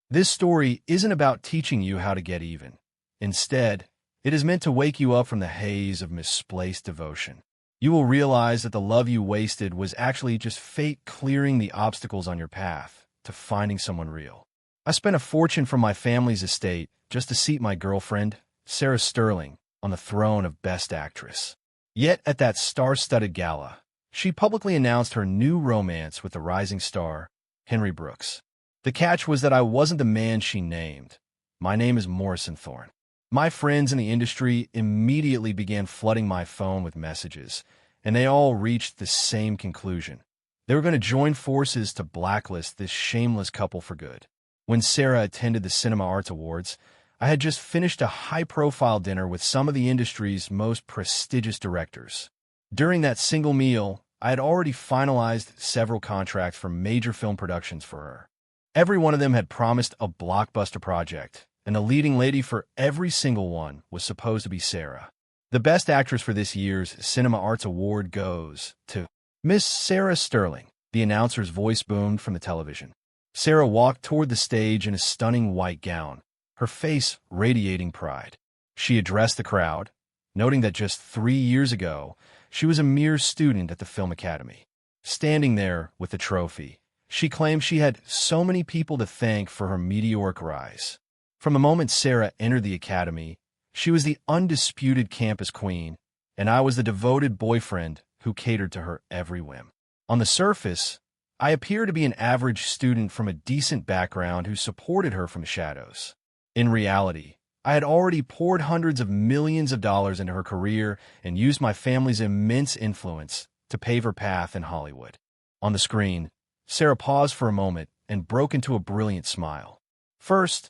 This story isn't about teaching you how to get even. Instead, it is meant to wake you up from the haze of misplaced devotion. You will realize that the love you wasted was actually just fate clearing the obstacles on your path to finding someone real. I spent a fortune from my family's estate just to seat my girlfriend, Sarah Sterling, on the throne of Best Actress. Yet at that star-studded gala, she publicly announced her new romance with the rising star, Henry Brooks. The catch was that I wasn't the man she named. My name is Morrison Thorne. My friends in the industry immediately began flooding my phone with messages, and they all reached the same conclusion. They were going to join forces to blacklist this shameless couple for good. When Sarah attended the Cinema Arts Awards, I had just finished a high-profile dinner with some of the industry's most prestigious directors. During that single meal, I had already finalized several contracts for major film productions for her. Every one of them had promised a blockbuster project, and the leading lady for every single one was supposed to be Sarah. The Best Actress for this year's Cinema Arts Award goes to Miss Sarah Sterling. The announcer's voice boomed from the television. Sarah walked toward the stage in a stunning white gown, her face radiating pride. She addressed the crowd, noting that just 3 years ago, she was a mere student at the Film Academy. Standing there with the trophy, she claimed she had so many people to thank for her meteoric rise. From the moment Sarah entered the academy, she was the undisputed campus queen, and I was the devoted boyfriend who catered to her every whim. On the surface, I appeared to be an average student from a decent background who supported her from the shadows. In reality, I had already poured hundreds of millions of dollars into her career and used my family's immense influence to pave her path in Hollywood. On the screen, Sarah paused for a moment and broke into a brilliant smile. First,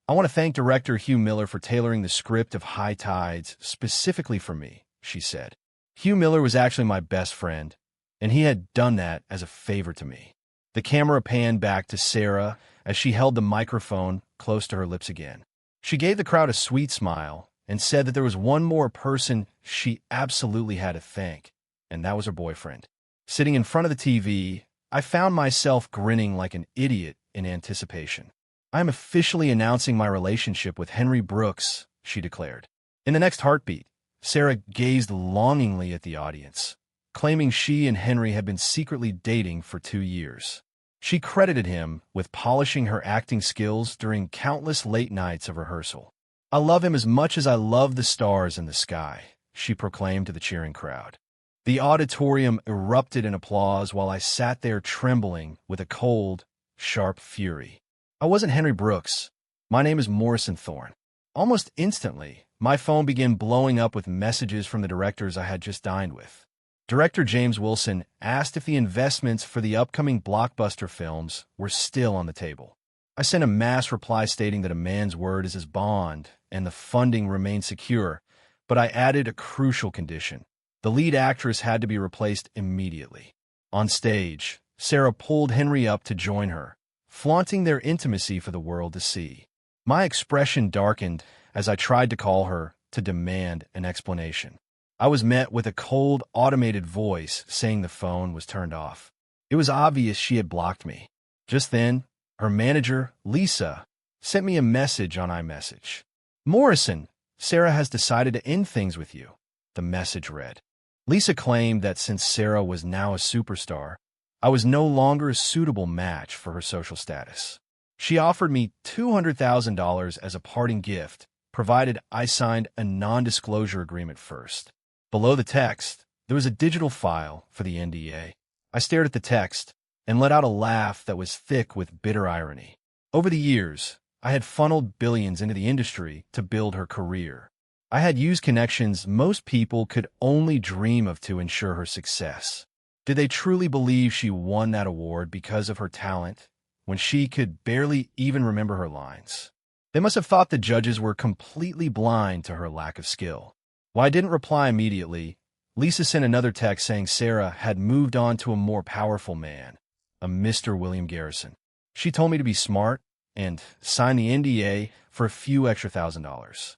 I want to thank director Hugh Miller for tailoring the script of High Tides specifically for me, she said. Hugh Miller was actually my best friend, and he had done that as a favor to me. The camera panned back to Sarah as she held the microphone close to her lips again. She gave the crowd a sweet smile and said that there was one more person she absolutely had to thank, and that was her boyfriend. Sitting in front of the TV, I found myself grinning like an idiot in anticipation. I am officially announcing my relationship with Henry Brooks, she declared. In the next heartbeat, Sarah gazed longingly at the audience, claiming she and Henry had been secretly dating for 2 years. She credited him with polishing her acting skills during countless late nights of rehearsal. I love him as much as I love the stars in the sky, she proclaimed to the cheering crowd. The auditorium erupted in applause while I sat there trembling with a cold, sharp fury. I wasn't Henry Brooks. My name is Morrison Thorne. Almost instantly, my phone began blowing up with messages from the directors I had just dined with. Director James Wilson asked if the investments for the upcoming blockbuster films were still on the table. I sent a mass reply stating that a man's word is his bond and the funding remained secure, but I added a crucial condition. The lead actress had to be replaced immediately. On stage, Sarah pulled Henry up to join her, flaunting their intimacy for the world to see. My expression darkened as I tried to call her to demand an explanation. I was met with a cold, automated voice saying the phone was turned off. It was obvious she had blocked me. Just then, her manager, Lisa, sent me a message on iMessage. "Morrison, Sarah has decided to end things with you," the message read. Lisa claimed that since Sarah was now a superstar, I was no longer a suitable match for her social status. She offered me $200,000 as a parting gift, provided I signed a non-disclosure agreement first. Below the text, there was a digital file for the NDA. I stared at the text and let out a laugh that was thick with bitter irony. Over the years, I had funneled billions into the industry to build her career. I had used connections most people could only dream of to ensure her success. Did they truly believe she won that award because of her talent, when she could barely even remember her lines? They must have thought the judges were completely blind to her lack of skill. While I didn't reply immediately, Lisa sent another text saying Sarah had moved on to a more powerful man, a Mr. William Garrison. She told me to be smart and sign the NDA for a few extra $1,000.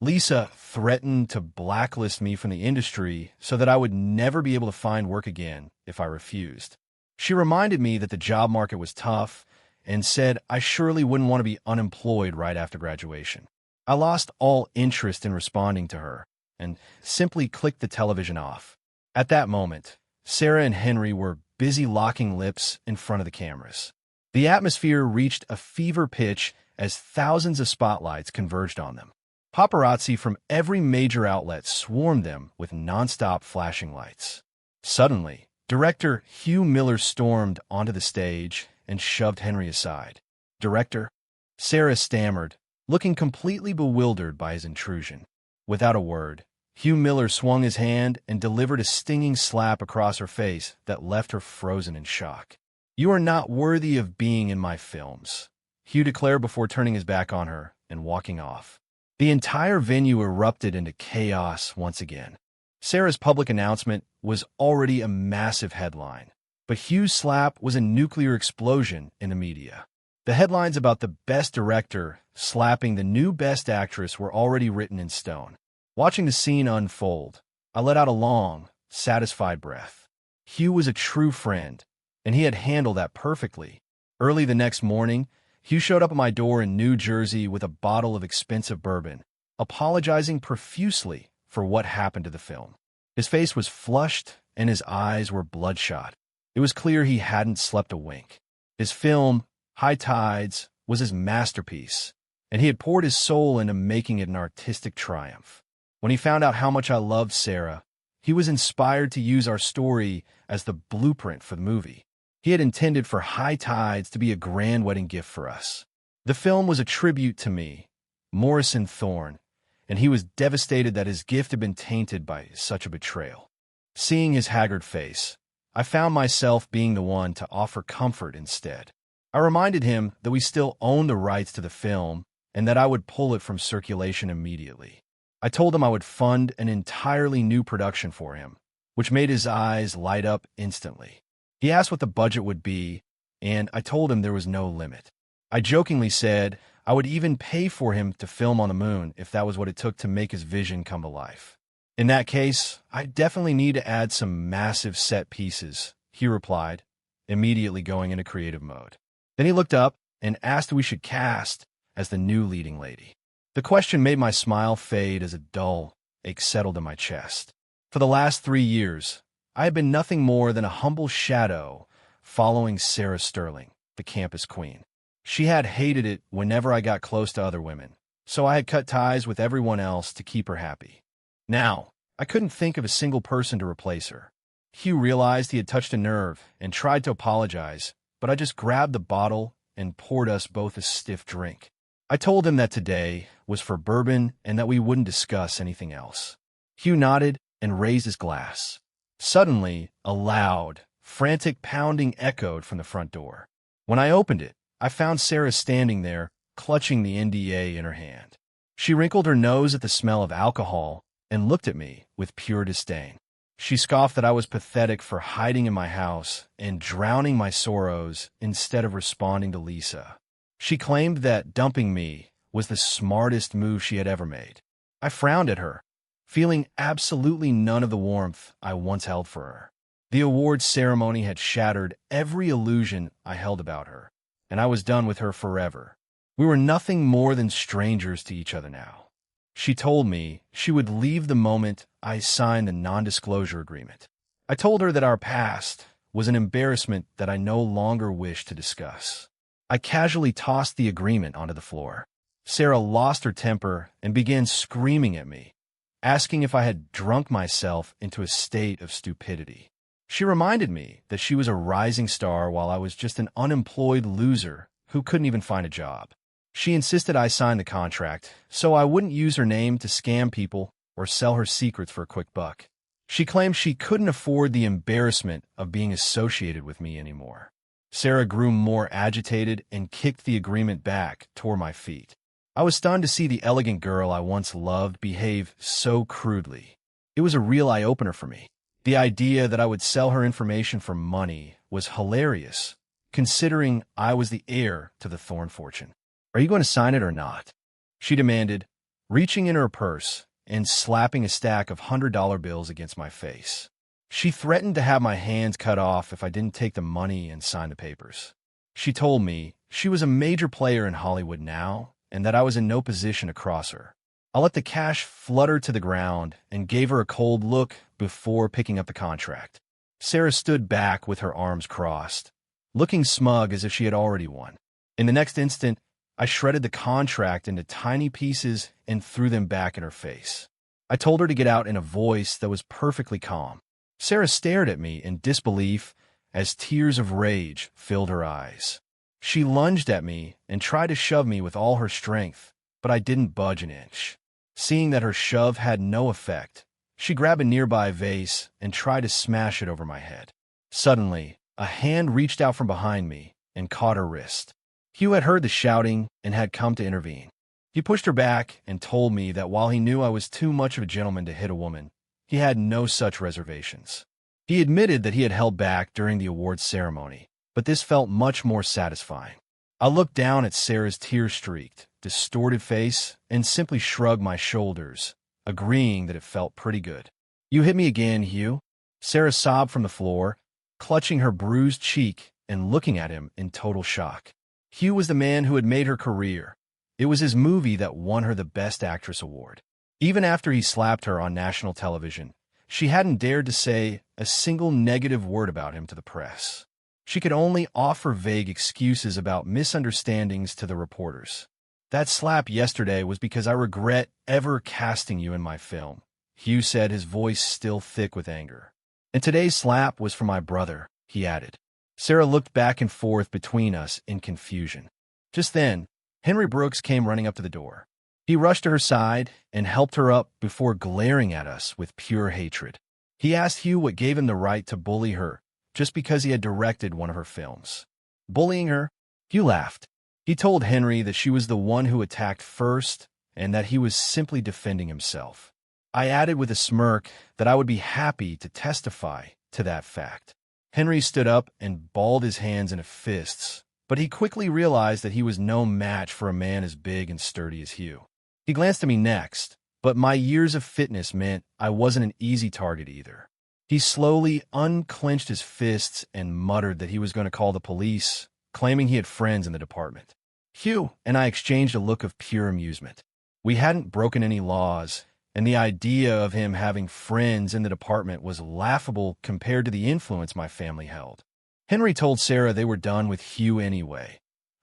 Lisa threatened to blacklist me from the industry so that I would never be able to find work again if I refused. She reminded me that the job market was tough and said I surely wouldn't want to be unemployed right after graduation. I lost all interest in responding to her and simply clicked the television off. At that moment, Sarah and Henry were busy locking lips in front of the cameras. The atmosphere reached a fever pitch as thousands of spotlights converged on them. Paparazzi from every major outlet swarmed them with nonstop flashing lights. Suddenly, director Hugh Miller stormed onto the stage and shoved Henry aside. "Director?" Sarah stammered, looking completely bewildered by his intrusion. Without a word, Hugh Miller swung his hand and delivered a stinging slap across her face that left her frozen in shock. "You are not worthy of being in my films," Hugh declared before turning his back on her and walking off. The entire venue erupted into chaos once again. Sarah's public announcement was already a massive headline, but Hugh's slap was a nuclear explosion in the media. The headlines about the best director slapping the new best actress were already written in stone. Watching the scene unfold, I let out a long, satisfied breath. Hugh was a true friend, and he had handled that perfectly. Early the next morning, Hugh showed up at my door in New Jersey with a bottle of expensive bourbon, apologizing profusely for what happened to the film. His face was flushed and his eyes were bloodshot. It was clear he hadn't slept a wink. His film, High Tides, was his masterpiece, and he had poured his soul into making it an artistic triumph. When he found out how much I loved Sarah, he was inspired to use our story as the blueprint for the movie. He had intended for High Tides to be a grand wedding gift for us. The film was a tribute to me, Morrison Thorne, and he was devastated that his gift had been tainted by such a betrayal. Seeing his haggard face, I found myself being the one to offer comfort instead. I reminded him that we still owned the rights to the film and that I would pull it from circulation immediately. I told him I would fund an entirely new production for him, which made his eyes light up instantly. He asked what the budget would be, and I told him there was no limit. I jokingly said I would even pay for him to film on the moon if that was what it took to make his vision come to life. "In that case, I definitely need to add some massive set pieces," he replied, immediately going into creative mode. Then he looked up and asked if we should cast as the new leading lady. The question made my smile fade as a dull ache settled in my chest. For the last 3 years, I had been nothing more than a humble shadow following Sarah Sterling, the campus queen. She had hated it whenever I got close to other women, so I had cut ties with everyone else to keep her happy. Now, I couldn't think of a single person to replace her. Hugh realized he had touched a nerve and tried to apologize, but I just grabbed the bottle and poured us both a stiff drink. I told him that today was for bourbon and that we wouldn't discuss anything else. Hugh nodded and raised his glass. Suddenly, a loud, frantic pounding echoed from the front door. When I opened it, I found Sarah standing there, clutching the NDA in her hand. She wrinkled her nose at the smell of alcohol and looked at me with pure disdain. She scoffed that I was pathetic for hiding in my house and drowning my sorrows instead of responding to Lisa. She claimed that dumping me was the smartest move she had ever made. I frowned at her, feeling absolutely none of the warmth I once held for her. The awards ceremony had shattered every illusion I held about her, and I was done with her forever. We were nothing more than strangers to each other now. She told me she would leave the moment I signed the non-disclosure agreement. I told her that our past was an embarrassment that I no longer wished to discuss. I casually tossed the agreement onto the floor. Sarah lost her temper and began screaming at me, asking if I had drunk myself into a state of stupidity. She reminded me that she was a rising star while I was just an unemployed loser who couldn't even find a job. She insisted I sign the contract so I wouldn't use her name to scam people or sell her secrets for a quick buck. She claimed she couldn't afford the embarrassment of being associated with me anymore. Sarah grew more agitated and kicked the agreement back toward my feet. I was stunned to see the elegant girl I once loved behave so crudely. It was a real eye-opener for me. The idea that I would sell her information for money was hilarious, considering I was the heir to the Thorne fortune. "Are you going to sign it or not?" she demanded, reaching in her purse and slapping a stack of $100 bills against my face. She threatened to have my hands cut off if I didn't take the money and sign the papers. She told me She was a major player in Hollywood now, and that I was in no position to cross her. I let the cash flutter to the ground and gave her a cold look before picking up the contract. Sarah stood back with her arms crossed, looking smug as if she had already won. In the next instant, I shredded the contract into tiny pieces and threw them back in her face. I told her to get out in a voice that was perfectly calm. Sarah stared at me in disbelief as tears of rage filled her eyes. She lunged at me and tried to shove me with all her strength, but I didn't budge an inch. Seeing that her shove had no effect, she grabbed a nearby vase and tried to smash it over my head. Suddenly, a hand reached out from behind me and caught her wrist. Hugh had heard the shouting and had come to intervene. He pushed her back and told me that while he knew I was too much of a gentleman to hit a woman, he had no such reservations. He admitted that he had held back during the awards ceremony, but this felt much more satisfying. I looked down at Sarah's tear-streaked, distorted face and simply shrugged my shoulders, agreeing that it felt pretty good. "You hit me again, Hugh." Sarah sobbed from the floor, clutching her bruised cheek and looking at him in total shock. Hugh was the man who had made her career. It was his movie that won her the Best Actress award. Even after he slapped her on national television, she hadn't dared to say a single negative word about him to the press. She could only offer vague excuses about misunderstandings to the reporters. "That slap yesterday was because I regret ever casting you in my film," Hugh said, his voice still thick with anger. "And today's slap was for my brother," he added. Sarah looked back and forth between us in confusion. Just then, Henry Brooks came running up to the door. He rushed to her side and helped her up before glaring at us with pure hatred. He asked Hugh what gave him the right to bully her just because he had directed one of her films. Bullying her? Hugh laughed. He told Henry that she was the one who attacked first and that he was simply defending himself. I added with a smirk that I would be happy to testify to that fact. Henry stood up and balled his hands into fists, but he quickly realized that he was no match for a man as big and sturdy as Hugh. He glanced at me next, but my years of fitness meant I wasn't an easy target either. He slowly unclenched his fists and muttered that he was going to call the police, claiming he had friends in the department. Hugh and I exchanged a look of pure amusement. We hadn't broken any laws, and the idea of him having friends in the department was laughable compared to the influence my family held. Henry told Sarah they were done with Hugh anyway,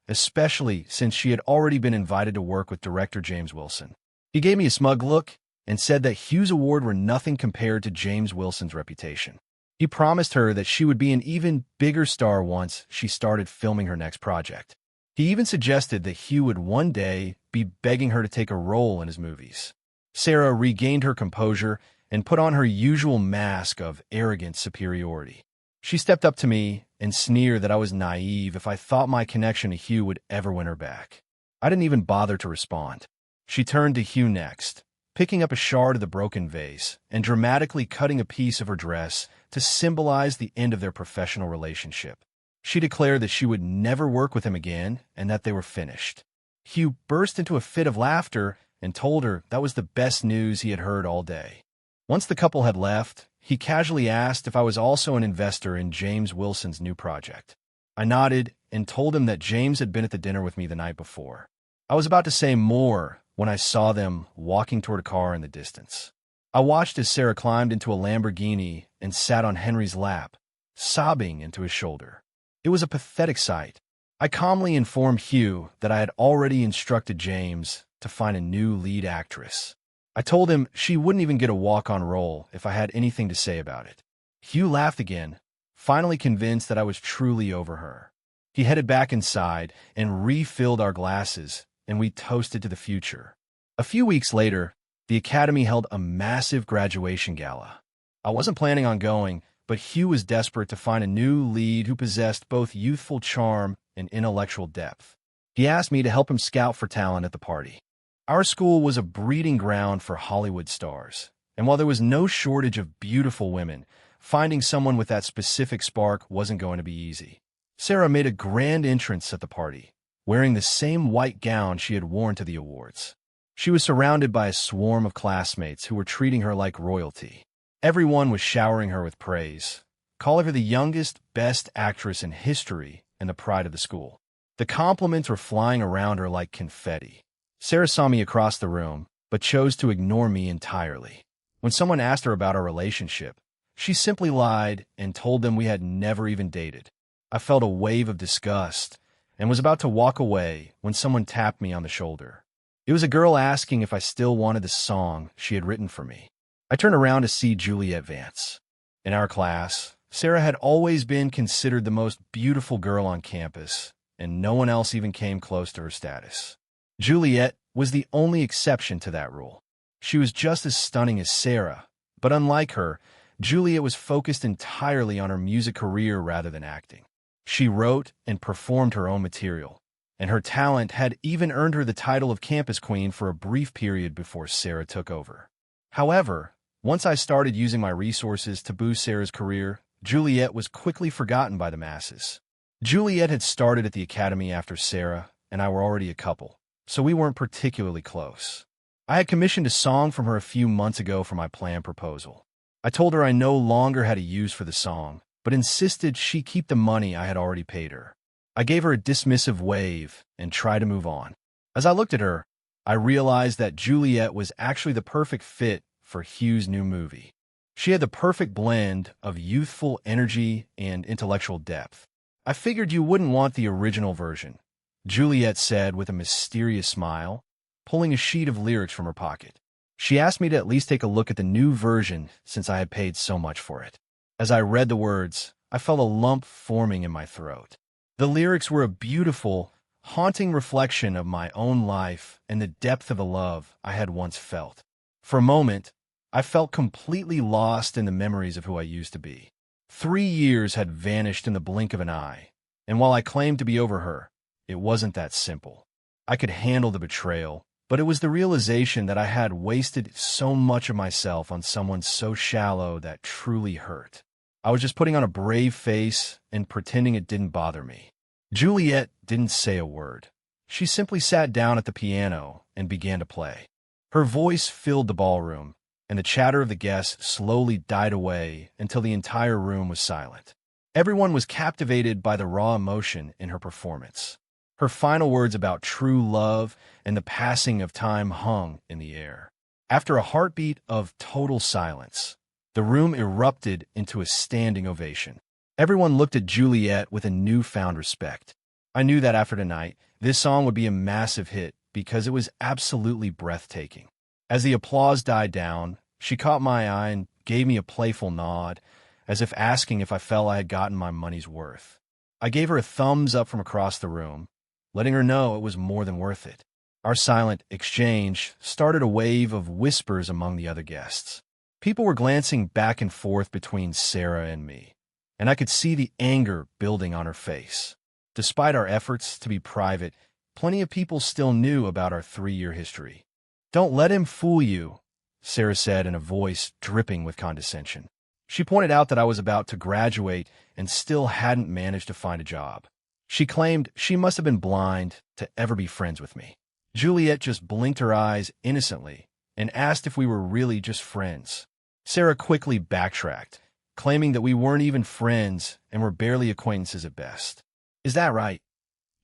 especially since she had already been invited to work with director James Wilson. He gave me a smug look and said that Hugh's award were nothing compared to James Wilson's reputation. He promised her that she would be an even bigger star once she started filming her next project. He even suggested that Hugh would one day be begging her to take a role in his movies. Sarah regained her composure and put on her usual mask of arrogant superiority. She stepped up to me and sneered that I was naive if I thought my connection to Hugh would ever win her back. I didn't even bother to respond. She turned to Hugh next, picking up a shard of the broken vase and dramatically cutting a piece of her dress to symbolize the end of their professional relationship. She declared that she would never work with him again and that they were finished. Hugh burst into a fit of laughter and told her that was the best news he had heard all day. Once the couple had left, he casually asked if I was also an investor in James Wilson's new project. I nodded and told him that James had been at the dinner with me the night before. I was about to say more when I saw them walking toward a car in the distance. I watched as Sarah climbed into a Lamborghini and sat on Henry's lap, sobbing into his shoulder. It was a pathetic sight. I calmly informed Hugh that I had already instructed James to find a new lead actress. I told him she wouldn't even get a walk-on role if I had anything to say about it. Hugh laughed again, finally convinced that I was truly over her. He headed back inside and refilled our glasses, and we toasted to the future. A few weeks later, the Academy held a massive graduation gala. I wasn't planning on going, but Hugh was desperate to find a new lead who possessed both youthful charm and intellectual depth. He asked me to help him scout for talent at the party. Our school was a breeding ground for Hollywood stars, and while there was no shortage of beautiful women, finding someone with that specific spark wasn't going to be easy. Sarah made a grand entrance at the party, wearing the same white gown she had worn to the awards. She was surrounded by a swarm of classmates who were treating her like royalty. Everyone was showering her with praise, calling her the youngest, best actress in history and the pride of the school. The compliments were flying around her like confetti. Sarah saw me across the room, but chose to ignore me entirely. When someone asked her about our relationship, she simply lied and told them we had never even dated. I felt a wave of disgust and was about to walk away when someone tapped me on the shoulder. It was a girl asking if I still wanted the song she had written for me. I turned around to see Juliet Vance. In our class, Sarah had always been considered the most beautiful girl on campus, and no one else even came close to her status. Juliet was the only exception to that rule. She was just as stunning as Sarah, but unlike her, Juliet was focused entirely on her music career rather than acting. She wrote and performed her own material, and her talent had even earned her the title of campus queen for a brief period before Sarah took over. However, once I started using my resources to boost Sarah's career, Juliet was quickly forgotten by the masses. Juliet had started at the academy after Sarah and I were already a couple, so we weren't particularly close. I had commissioned a song from her a few months ago for my planned proposal. I told her I no longer had a use for the song, but insisted she keep the money I had already paid her. I gave her a dismissive wave and tried to move on. As I looked at her, I realized that Juliet was actually the perfect fit for Hugh's new movie. She had the perfect blend of youthful energy and intellectual depth. I figured you wouldn't want the original version, Juliet said with a mysterious smile, pulling a sheet of lyrics from her pocket. She asked me to at least take a look at the new version since I had paid so much for it. As I read the words, I felt a lump forming in my throat. The lyrics were a beautiful, haunting reflection of my own life and the depth of a love I had once felt. For a moment, I felt completely lost in the memories of who I used to be. 3 years had vanished in the blink of an eye, and while I claimed to be over her, it wasn't that simple. I could handle the betrayal, but it was the realization that I had wasted so much of myself on someone so shallow that truly hurt. I was just putting on a brave face and pretending it didn't bother me. Juliet didn't say a word. She simply sat down at the piano and began to play. Her voice filled the ballroom, and the chatter of the guests slowly died away until the entire room was silent. Everyone was captivated by the raw emotion in her performance. Her final words about true love and the passing of time hung in the air. After a heartbeat of total silence, the room erupted into a standing ovation. Everyone looked at Juliet with a newfound respect. I knew that after tonight, this song would be a massive hit because it was absolutely breathtaking. As the applause died down, she caught my eye and gave me a playful nod, as if asking if I felt I had gotten my money's worth. I gave her a thumbs up from across the room, letting her know it was more than worth it. Our silent exchange started a wave of whispers among the other guests. People were glancing back and forth between Sarah and me, and I could see the anger building on her face. Despite our efforts to be private, plenty of people still knew about our 3-year history. "Don't let him fool you," Sarah said in a voice dripping with condescension. She pointed out that I was about to graduate and still hadn't managed to find a job. She claimed she must have been blind to ever be friends with me. Juliet just blinked her eyes innocently and asked if we were really just friends. Sarah quickly backtracked, claiming that we weren't even friends and were barely acquaintances at best. "Is that right?"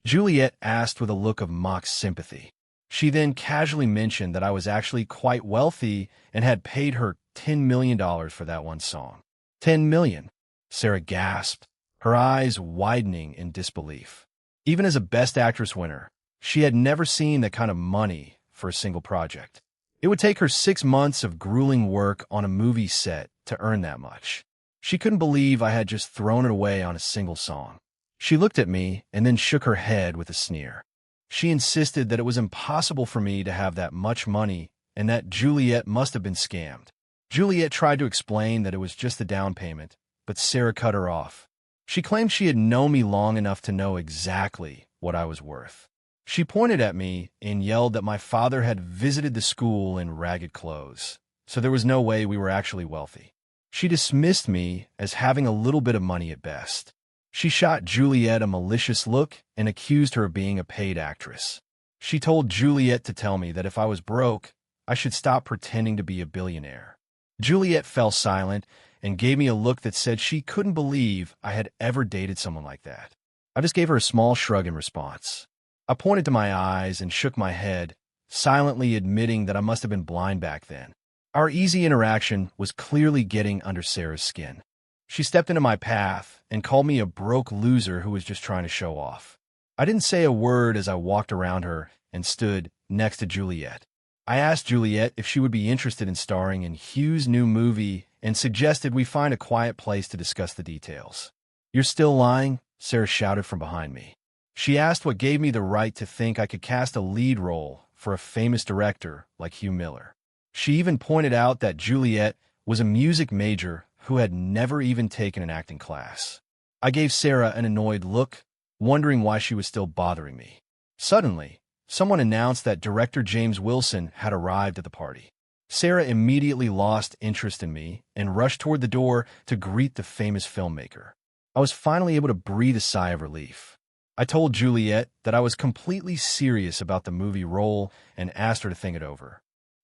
Juliet asked with a look of mock sympathy. She then casually mentioned that I was actually quite wealthy and had paid her $10 million for that one song. $10 million? Sarah gasped, her eyes widening in disbelief. Even as a Best Actress winner, she had never seen that kind of money for a single project. It would take her 6 months of grueling work on a movie set to earn that much. She couldn't believe I had just thrown it away on a single song. She looked at me and then shook her head with a sneer. She insisted that it was impossible for me to have that much money and that Juliet must have been scammed. Juliet tried to explain that it was just the down payment, but Sarah cut her off. She claimed she had known me long enough to know exactly what I was worth. She pointed at me and yelled that my father had visited the school in ragged clothes, so there was no way we were actually wealthy. She dismissed me as having a little bit of money at best. She shot Juliet a malicious look and accused her of being a paid actress. She told Juliet to tell me that if I was broke, I should stop pretending to be a billionaire. Juliet fell silent and gave me a look that said she couldn't believe I had ever dated someone like that. I just gave her a small shrug in response. I pointed to my eyes and shook my head, silently admitting that I must have been blind back then. Our easy interaction was clearly getting under Sarah's skin. She stepped into my path and called me a broke loser who was just trying to show off. I didn't say a word as I walked around her and stood next to Juliet. I asked Juliet if she would be interested in starring in Hugh's new movie and suggested we find a quiet place to discuss the details. "You're still lying?" Sarah shouted from behind me. She asked what gave me the right to think I could cast a lead role for a famous director like Hugh Miller. She even pointed out that Juliet was a music major who had never even taken an acting class. I gave Sarah an annoyed look, wondering why she was still bothering me. Suddenly, someone announced that director James Wilson had arrived at the party. Sarah immediately lost interest in me and rushed toward the door to greet the famous filmmaker. I was finally able to breathe a sigh of relief. I told Juliet that I was completely serious about the movie role and asked her to think it over.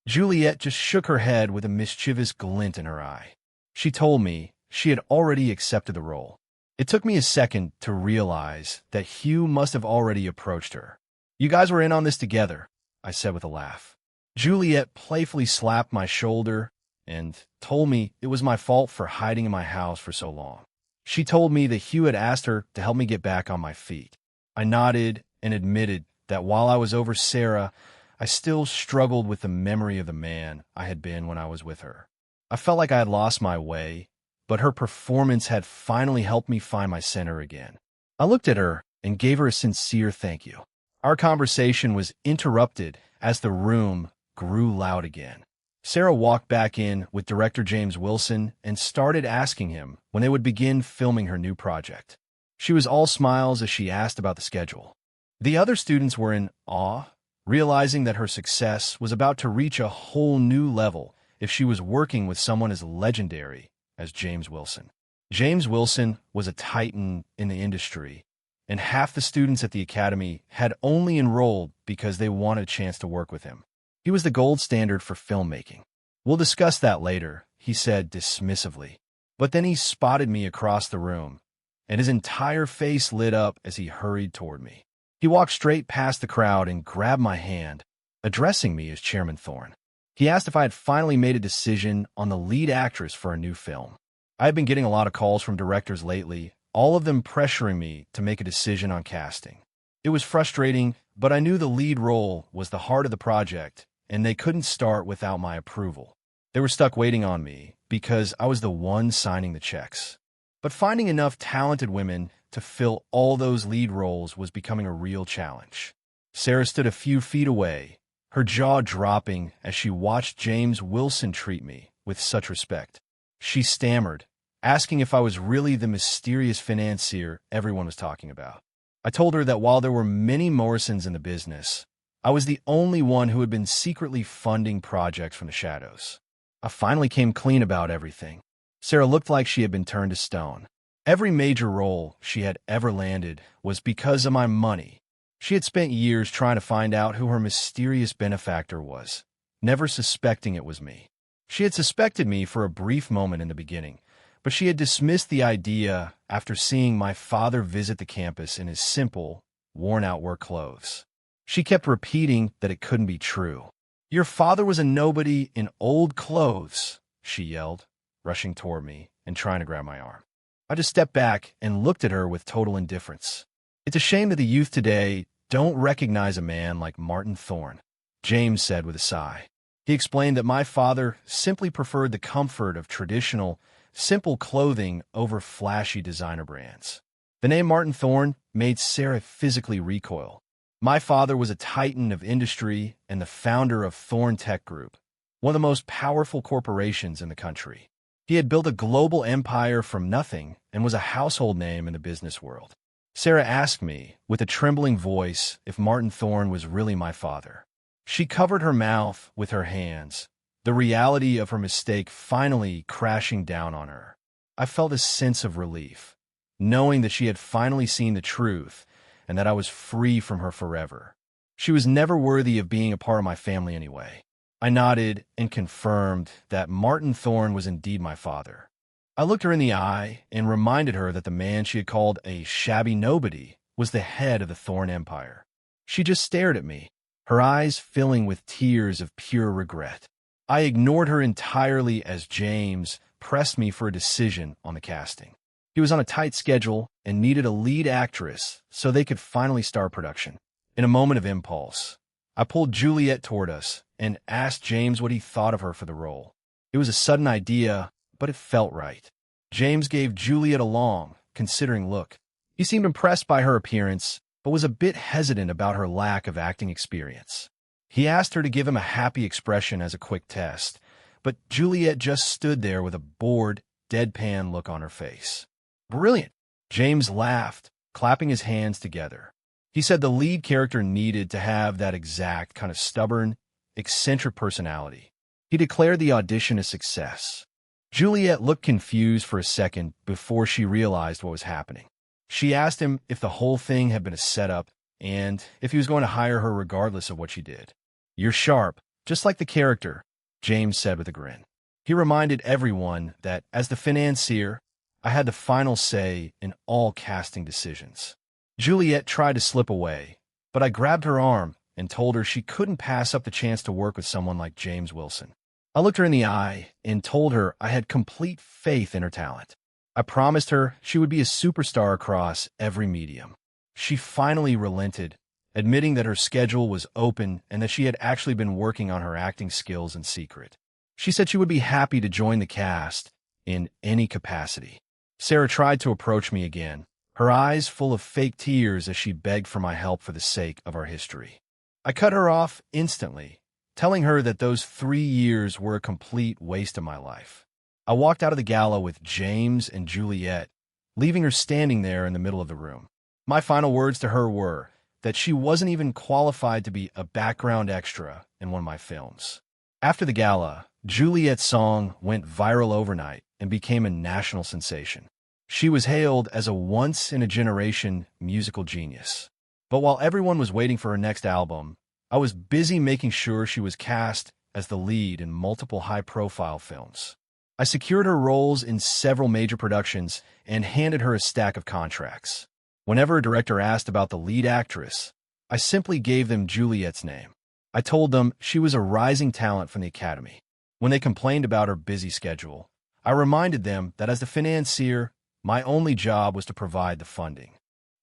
Juliet just shook her head with a mischievous glint in her eye. She told me she had already accepted the role. It took me a second to realize that Hugh must have already approached her. "You guys were in on this together," I said with a laugh. Juliet playfully slapped my shoulder and told me it was my fault for hiding in my house for so long. She told me that Hugh had asked her to help me get back on my feet. I nodded and admitted that while I was over Sarah, I still struggled with the memory of the man I had been when I was with her. I felt like I had lost my way, but her performance had finally helped me find my center again. I looked at her and gave her a sincere thank you. Our conversation was interrupted as the room grew loud again. Sarah walked back in with director James Wilson and started asking him when they would begin filming her new project. She was all smiles as she asked about the schedule. The other students were in awe, realizing that her success was about to reach a whole new level if she was working with someone as legendary as James Wilson. James Wilson was a titan in the industry, and half the students at the academy had only enrolled because they wanted a chance to work with him. He was the gold standard for filmmaking. "We'll discuss that later," he said dismissively. But then he spotted me across the room, and his entire face lit up as he hurried toward me. He walked straight past the crowd and grabbed my hand, addressing me as Chairman Thorne. He asked if I had finally made a decision on the lead actress for a new film. I had been getting a lot of calls from directors lately, all of them pressuring me to make a decision on casting. It was frustrating, but I knew the lead role was the heart of the project, and they couldn't start without my approval. They were stuck waiting on me because I was the one signing the checks. But finding enough talented women to fill all those lead roles was becoming a real challenge. Sarah stood a few feet away, her jaw dropping as she watched James Wilson treat me with such respect. She stammered, asking if I was really the mysterious financier everyone was talking about. I told her that while there were many Morrisons in the business, I was the only one who had been secretly funding projects from the shadows. I finally came clean about everything. Sarah looked like she had been turned to stone. Every major role she had ever landed was because of my money. She had spent years trying to find out who her mysterious benefactor was, never suspecting it was me. She had suspected me for a brief moment in the beginning, but she had dismissed the idea after seeing my father visit the campus in his simple, worn-out work clothes. She kept repeating that it couldn't be true. "Your father was a nobody in old clothes," she yelled, rushing toward me and trying to grab my arm. I just stepped back and looked at her with total indifference. "It's a shame that the youth today don't recognize a man like Martin Thorne," James said with a sigh. He explained that my father simply preferred the comfort of traditional, simple clothing over flashy designer brands. The name Martin Thorne made Sarah physically recoil. My father was a titan of industry and the founder of Thorne Tech Group, one of the most powerful corporations in the country. He had built a global empire from nothing and was a household name in the business world. Sarah asked me, with a trembling voice, if Martin Thorne was really my father. She covered her mouth with her hands, the reality of her mistake finally crashing down on her. I felt a sense of relief, knowing that she had finally seen the truth and that I was free from her forever. She was never worthy of being a part of my family anyway. I nodded and confirmed that Martin Thorne was indeed my father. I looked her in the eye and reminded her that the man she had called a shabby nobody was the head of the Thorn Empire. She just stared at me, her eyes filling with tears of pure regret. I ignored her entirely as James pressed me for a decision on the casting. He was on a tight schedule and needed a lead actress so they could finally start production. In a moment of impulse, I pulled Juliet toward us and asked James what he thought of her for the role. It was a sudden idea, but it felt right. James gave Juliet a long, considering look. He seemed impressed by her appearance, but was a bit hesitant about her lack of acting experience. He asked her to give him a happy expression as a quick test, but Juliet just stood there with a bored, deadpan look on her face. Brilliant! James laughed, clapping his hands together. He said the lead character needed to have that exact kind of stubborn, eccentric personality. He declared the audition a success. Juliet looked confused for a second before she realized what was happening. She asked him if the whole thing had been a setup and if he was going to hire her regardless of what she did. "You're sharp, just like the character," James said with a grin. He reminded everyone that, as the financier, I had the final say in all casting decisions. Juliet tried to slip away, but I grabbed her arm and told her she couldn't pass up the chance to work with someone like James Wilson. I looked her in the eye and told her I had complete faith in her talent. I promised her she would be a superstar across every medium. She finally relented, admitting that her schedule was open and that she had actually been working on her acting skills in secret. She said she would be happy to join the cast in any capacity. Sarah tried to approach me again, her eyes full of fake tears as she begged for my help for the sake of our history. I cut her off instantly, telling her that those 3 years were a complete waste of my life. I walked out of the gala with James and Juliet, leaving her standing there in the middle of the room. My final words to her were that she wasn't even qualified to be a background extra in one of my films. After the gala, Juliet's song went viral overnight and became a national sensation. She was hailed as a once-in-a-generation musical genius. But while everyone was waiting for her next album, I was busy making sure she was cast as the lead in multiple high-profile films. I secured her roles in several major productions and handed her a stack of contracts. Whenever a director asked about the lead actress, I simply gave them Juliet's name. I told them she was a rising talent from the Academy. When they complained about her busy schedule, I reminded them that as the financier, my only job was to provide the funding.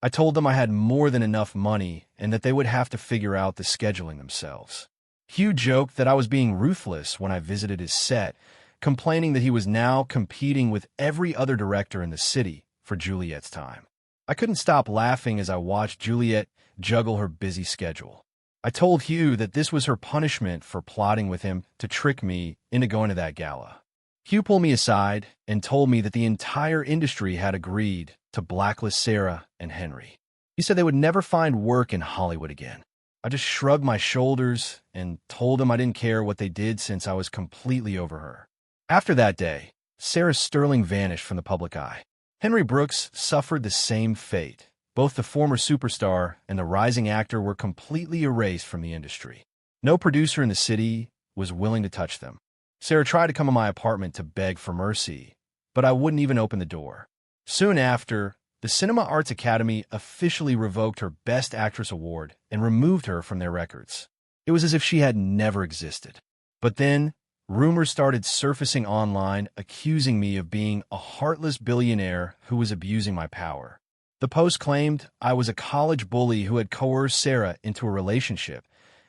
I told them I had more than enough money and that they would have to figure out the scheduling themselves. Hugh joked that I was being ruthless when I visited his set, complaining that he was now competing with every other director in the city for Juliet's time. I couldn't stop laughing as I watched Juliet juggle her busy schedule. I told Hugh that this was her punishment for plotting with him to trick me into going to that gala. Hugh pulled me aside and told me that the entire industry had agreed to blacklist Sarah and Henry. He said they would never find work in Hollywood again. I just shrugged my shoulders and told him I didn't care what they did since I was completely over her. After that day, Sarah Sterling vanished from the public eye. Henry Brooks suffered the same fate. Both the former superstar and the rising actor were completely erased from the industry. No producer in the city was willing to touch them. Sarah tried to come to my apartment to beg for mercy, but I wouldn't even open the door. Soon after, the Cinema Arts Academy officially revoked her Best Actress award and removed her from their records. It was as if she had never existed. But then, rumors started surfacing online accusing me of being a heartless billionaire who was abusing my power. The post claimed I was a college bully who had coerced Sarah into a relationship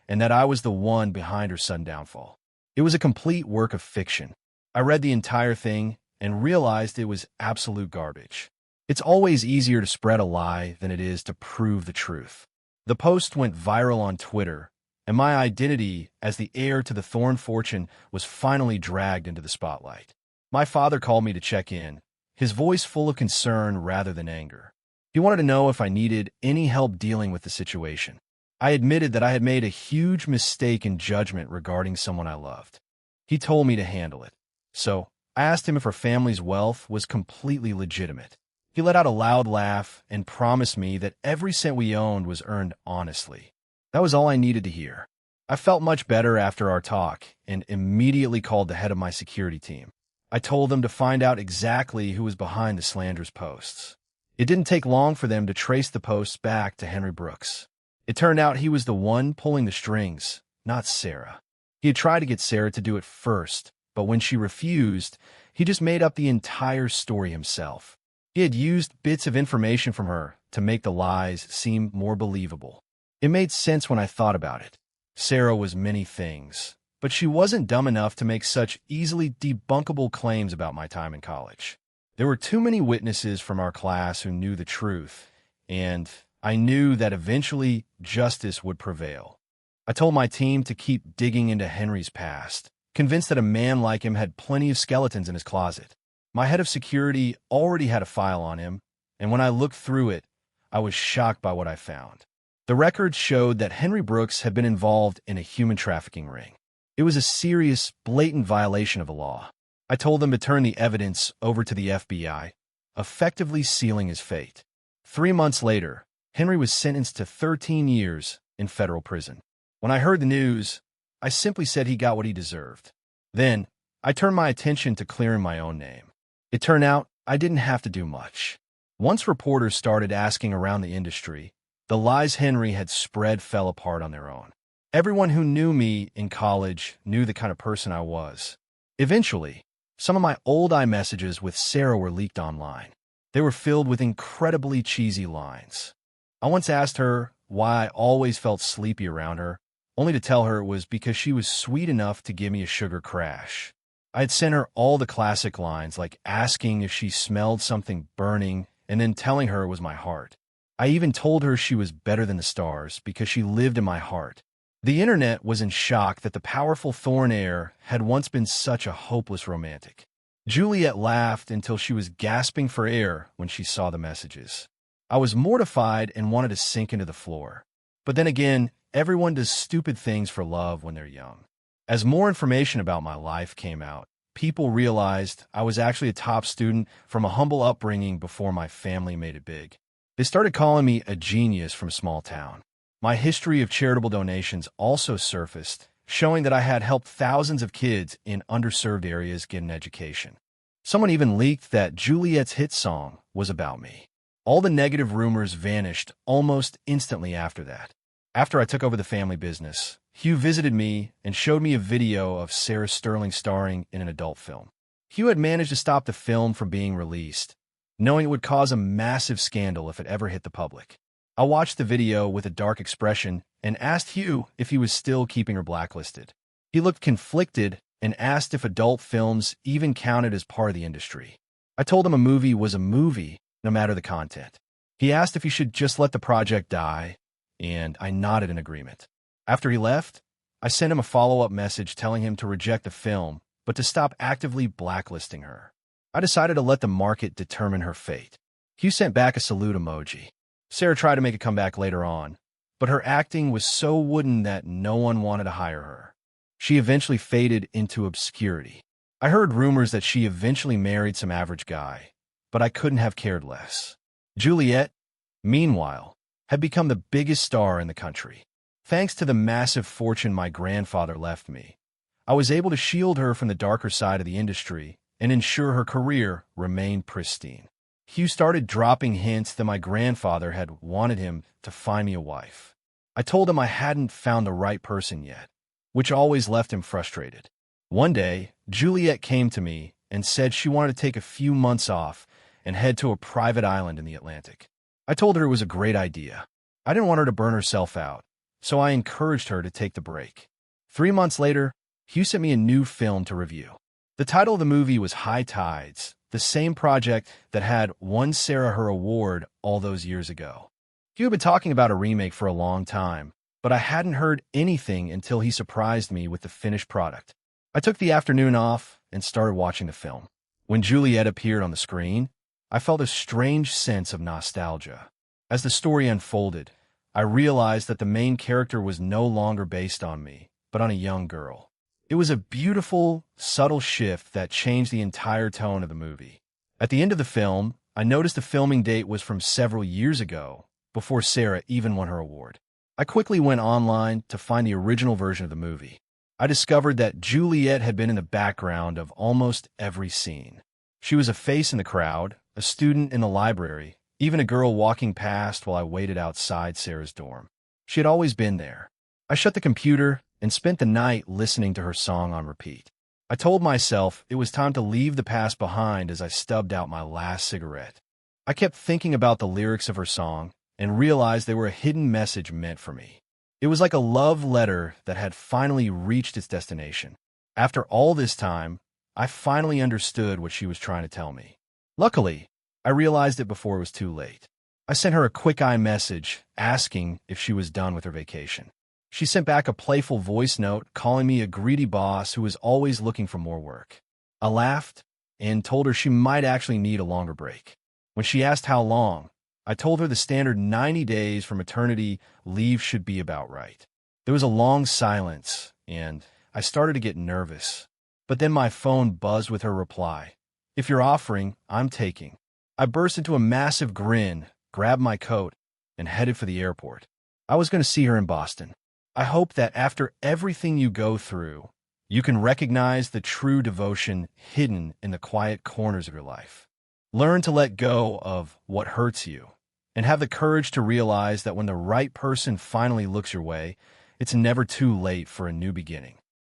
and that I was the one behind her sudden downfall. It was a complete work of fiction. I read the entire thing and realized it was absolute garbage. It's always easier to spread a lie than it is to prove the truth. The post went viral on Twitter, and my identity as the heir to the Thorn fortune was finally dragged into the spotlight. My father called me to check in, his voice full of concern rather than anger. He wanted to know if I needed any help dealing with the situation. I admitted that I had made a huge mistake in judgment regarding someone I loved. He told me to handle it. So I asked him if her family's wealth was completely legitimate. He let out a loud laugh and promised me that every cent we owned was earned honestly. That was all I needed to hear. I felt much better after our talk and immediately called the head of my security team. I told them to find out exactly who was behind the slanderous posts. It didn't take long for them to trace the posts back to Henry Brooks. It turned out he was the one pulling the strings, not Sarah. He had tried to get Sarah to do it first, but when she refused, he just made up the entire story himself. He had used bits of information from her to make the lies seem more believable. It made sense when I thought about it. Sarah was many things, but she wasn't dumb enough to make such easily debunkable claims about my time in college. There were too many witnesses from our class who knew the truth, and I knew that eventually justice would prevail. I told my team to keep digging into Henry's past, convinced that a man like him had plenty of skeletons in his closet. My head of security already had a file on him, and when I looked through it, I was shocked by what I found. The records showed that Henry Brooks had been involved in a human trafficking ring. It was a serious, blatant violation of the law. I told them to turn the evidence over to the FBI, effectively sealing his fate. 3 months later, Henry was sentenced to 13 years in federal prison. When I heard the news, I simply said he got what he deserved. Then, I turned my attention to clearing my own name. It turned out I didn't have to do much. Once reporters started asking around the industry, the lies Henry had spread fell apart on their own. Everyone who knew me in college knew the kind of person I was. Eventually, some of my old iMessages with Sarah were leaked online. They were filled with incredibly cheesy lines. I once asked her why I always felt sleepy around her, only to tell her it was because she was sweet enough to give me a sugar crash. I had sent her all the classic lines, like asking if she smelled something burning and then telling her it was my heart. I even told her she was better than the stars because she lived in my heart. The internet was in shock that the powerful Thorn heir had once been such a hopeless romantic. Juliet laughed until she was gasping for air when she saw the messages. I was mortified and wanted to sink into the floor. But then again, everyone does stupid things for love when they're young. As more information about my life came out, people realized I was actually a top student from a humble upbringing before my family made it big. They started calling me a genius from a small town. My history of charitable donations also surfaced, showing that I had helped thousands of kids in underserved areas get an education. Someone even leaked that Juliet's hit song was about me. All the negative rumors vanished almost instantly after that. After I took over the family business, Hugh visited me and showed me a video of Sarah Sterling starring in an adult film. Hugh had managed to stop the film from being released, knowing it would cause a massive scandal if it ever hit the public. I watched the video with a dark expression and asked Hugh if he was still keeping her blacklisted. He looked conflicted and asked if adult films even counted as part of the industry. I told him a movie was a movie, no matter the content. He asked if he should just let the project die, and I nodded in agreement. After he left, I sent him a follow-up message telling him to reject the film, but to stop actively blacklisting her. I decided to let the market determine her fate. Hugh sent back a salute emoji. Sarah tried to make a comeback later on, but her acting was so wooden that no one wanted to hire her. She eventually faded into obscurity. I heard rumors that she eventually married some average guy, but I couldn't have cared less. Juliet, meanwhile, had become the biggest star in the country. Thanks to the massive fortune my grandfather left me, I was able to shield her from the darker side of the industry and ensure her career remained pristine. Hugh started dropping hints that my grandfather had wanted him to find me a wife. I told him I hadn't found the right person yet, which always left him frustrated. One day, Juliet came to me and said she wanted to take a few months off and head to a private island in the Atlantic. I told her it was a great idea. I didn't want her to burn herself out, so I encouraged her to take the break. 3 months later, Hugh sent me a new film to review. The title of the movie was High Tides, the same project that had won Sarah her award all those years ago. Hugh had been talking about a remake for a long time, but I hadn't heard anything until he surprised me with the finished product. I took the afternoon off and started watching the film. When Juliet appeared on the screen, I felt a strange sense of nostalgia. As the story unfolded, I realized that the main character was no longer based on me, but on a young girl. It was a beautiful, subtle shift that changed the entire tone of the movie. At the end of the film, I noticed the filming date was from several years ago, before Sarah even won her award. I quickly went online to find the original version of the movie. I discovered that Juliet had been in the background of almost every scene. She was a face in the crowd, a student in the library, Even a girl walking past while I waited outside Sarah's dorm. She had always been there. I shut the computer and spent the night listening to her song on repeat. I told myself it was time to leave the past behind as I stubbed out my last cigarette. I kept thinking about the lyrics of her song and realized they were a hidden message meant for me. It was like a love letter that had finally reached its destination. After all this time, I finally understood what she was trying to tell me. Luckily, I realized it before it was too late. I sent her a quick iMessage asking if she was done with her vacation. She sent back a playful voice note calling me a greedy boss who was always looking for more work. I laughed and told her she might actually need a longer break. When she asked how long, I told her the standard 90 days for maternity leave should be about right. There was a long silence, and I started to get nervous. But then my phone buzzed with her reply. "If you're offering, I'm taking." I burst into a massive grin, grabbed my coat, and headed for the airport. I was going to see her in Boston. I hope that after everything you go through, you can recognize the true devotion hidden in the quiet corners of your life. Learn to let go of what hurts you, and have the courage to realize that when the right person finally looks your way, it's never too late for a new beginning.